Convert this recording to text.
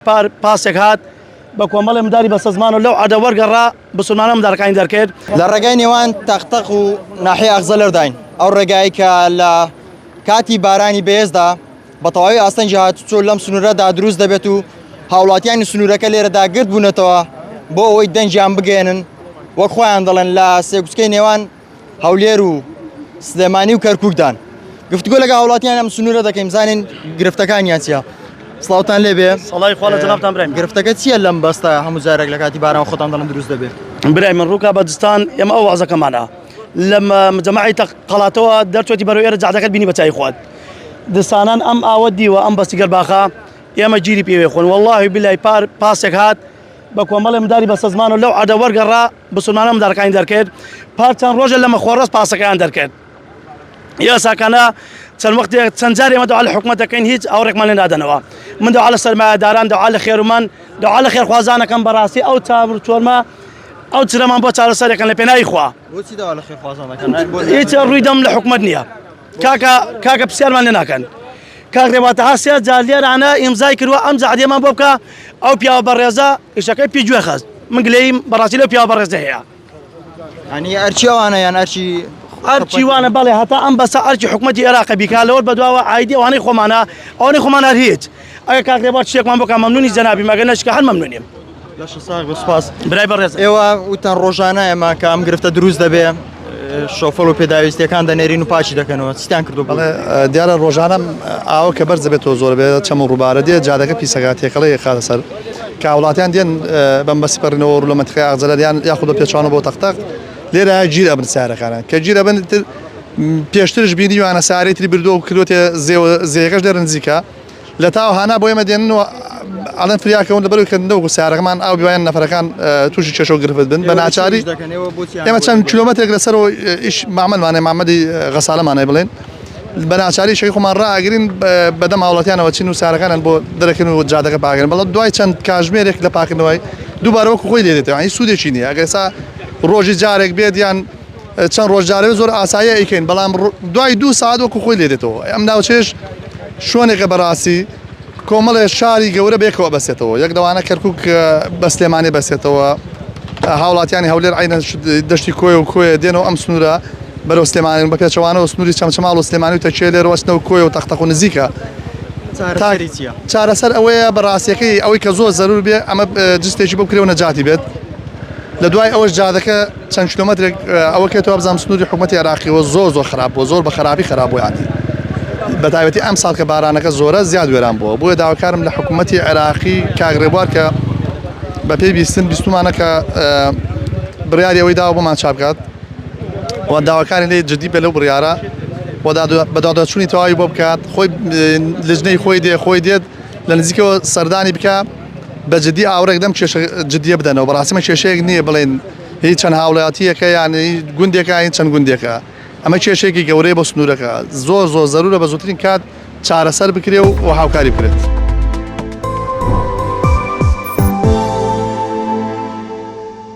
پاسێک هات بە کۆمەڵی مداری بە سەزمان و لەو عادە وەرگەڕا بسلمانە مدارەکانی دەرکرد لە ڕێگای نێوان تەختەق و ناحی ئەغزەلەرداین ئەو ڕێگایی کە لە کاتی بارانی بەهێزدا بە تەواوی ئاستەنجی هاتوچۆ لەم سنوورەدا دروست دەبێت و هاوڵاتیانی سنوورەکە لێرەدا گرت بوونەتەوە بۆ ئەوەی دەنجیان بگێنن وەک خۆیان دەڵێن لە سێکوچکەی نێوان هەولێر و سلێمانی و کەرکووکدان گفتگۆ لەگە هاوڵاتیان ئەم سنوورە دەکەین بزانین گرفتەکانیان چییە. سڵاوتان لێبێ. سەڵای خوا لە جەنابتان برای گرفتەکە چییە لەم بەستە هەموو جارێک لە کاتی باران خۆتان دەڵێن دروست دەبێت؟ برای من ڕووکە بەدستان ئێمە ئەو وەزەکەمانە لەم جەماعی قەڵاتەوە دەرچۆتی بەرەو ئێرە جادەکەت بینی بە چای خۆت دستانان ئەم ئاوە دیوە ئەم بەستی گەرباخە ئێمە گیری پێوێ خۆن واللهی بیلای پاسێک هات بە کۆمەڵی مداری بە سەزمان و لەو عادە وەرگەڕا بسلمانە مدارەکانی دەرکرد پار چەند ڕۆژە لەمە خۆڕەست پاسەکەیان دەرکرد یاساکانە چەند وەختێک چەند جار ئێمە دەوا لە حکومەت دەکەین هیچ ئاوڕێکمان لێ نادەنەوە من دەوا لە سەرمایەداران دەوا لە خێرومان دەوا لە خێرخوازانەکەم بەڕاستی ئەو چاور چۆرمە ئەو چرەمان بۆ چارەسەرێکن لە پێناوی خوا بۆچی داوا لە خێرخوازانەکەن هیچ ڕووی دەم لە حکومەت نییە کاکە پرسیارمان لێ ناکەن کاک ڕێباتە هەسێ جار لێرانە ئیمزای کردووە ئەم جادێمان بۆ بکە ئەو پیاوە بەڕێزە ئیشەکەی پێی گوێ خەست من گلەیم بەڕاستی لەو پیاوە بەڕێزە هەیە ئەنی ئەرچی ئەوانە یان ئەرچی ئەرچیوانە بەڵێ هەتا ئەم بەسە ئەرچی حکومەتی عێراق بیکا لەوە بەدواوە ئایدی ئەوانەی خۆمانە ئەوانەی خۆمان هەر هیچ ئەگە کاک ڕێبات شتێکمان بکە مەمنونی جەنابی مەگەر نەشکە هەر مەمنونیم. سپاس برای بەڕێز ئێوە وتان ڕۆژانە ئێمە کە ئەم گرفتە دروست دەبێ شۆفەڵ و پێداویستیەکان دەنێرین و پاچی دەکەنەوە چیتان کردو دیارە ڕۆژانە ئاوە کە بەرز دەبێتەوە زۆر بێت چەمە ڕووبارە دێت جادەکە پیسەکاتێکەڵی خاتە سەر کە وڵاتیان دێن بەم بەسی پەڕینەوە لە منتیقی ئاغزەلەریان یاخود پێچوانە بۆ تەختەق لێرە گیر ئەبن سارەکانە کە گیر ئەبن پێشترش بینی وانە سارێتری بردووە و کردوتێ زێیەکەش دەرە نزیکە لە تاو هانا بۆ ئێمە دێنەوە ئەڵەن فریاکەون لەبەر کردنەوە سارەکەمان ئاو بیوایان نەفەرەکان تووشی چێشە و گرفت بن بە ناچاری ئێمە چەند کیلۆمەترێک لەسەرەوە ئیش مامەلمانێ مامەدی غەسالەمانەی بڵێن بە ناچاری شەی خۆمان ڕائگرین بەدەم هاوڵاتیانەوە چین و سارەکانن بۆ دەرەکەن و جادەکە پاکردن بەڵام دوای چەند کاتژمێرێک لە پاکردنەوەی دووبارە وەکو خۆی لێدێتەوە هیچ سوودێکی نییە ئەگەر ئێستا ڕۆژی جارێک بێت یان چەند ڕۆژ جارێک زۆر ئاساییە ئەیکەین بەڵام دوای 2 ساعت وەکو خۆی لێدێتەوە ئەم ناوچێش شوێنێکە بەڕاستی کۆمەڵێ شاری گەورە بێکەوە بەسێتەوە یەک دەوانە کەرکووک بە سلێمانی بەسێتەوە هاوڵاتیانی هەولێر عینە دەشتی کۆی و کۆیە دێنەوە ئەم سنوورە بەرەو سلێمانی بە پێچەوانەوە سنووری چەمچەماڵ و سلێمانی و تەچێ لێرە وەستنەوە کۆی و تەختەق و نزیکە چارەسەر ئەوەیە بەڕاستیەکەی ئەوەی کە زۆر زەرور بێ ئەمە جستێکی بۆ بکرێەوە نەجاتی بێت لە دوای ئەوەش جادەکە چەند کیلۆمەترێک ئەوە کێتەوە بزانام سنووری حکومەتی عێراقیەوە زۆر خراپ بووە زۆر بە خراپی خراپ بوو یانی بەتایبەتی ئەم ساڵ کە بارانەکە زۆرە زیاد وێران بووە بۆیە داواکارم لە حکوومەتی عێراقی کاک ڕێبوار کە بە پێی بیستمانە کە بڕیاری ئەوەی داوە بۆمان چاپ بکات و داواکاری لێ جدی بێ لەو بڕیارە بەدادچوونی تەواوی بۆ بکات خۆی لژنەی خۆی دێت لە نزیکەوە سەردانی بکە بە جدی ئاورێک دەم کێشە جدیە بدەنەوە بەڕاستیمە کێشەیەک نییە بڵێن هیچ چەند هاوڵاتیەکە یانی گوندێکە هیچ چەند گوندێکە ئەمە کێشێکی گەورەی بۆ سنوورەکە زۆر زەرورە بە زووترین کات چارەسەر بکرێ و هاوکاری بکرێت.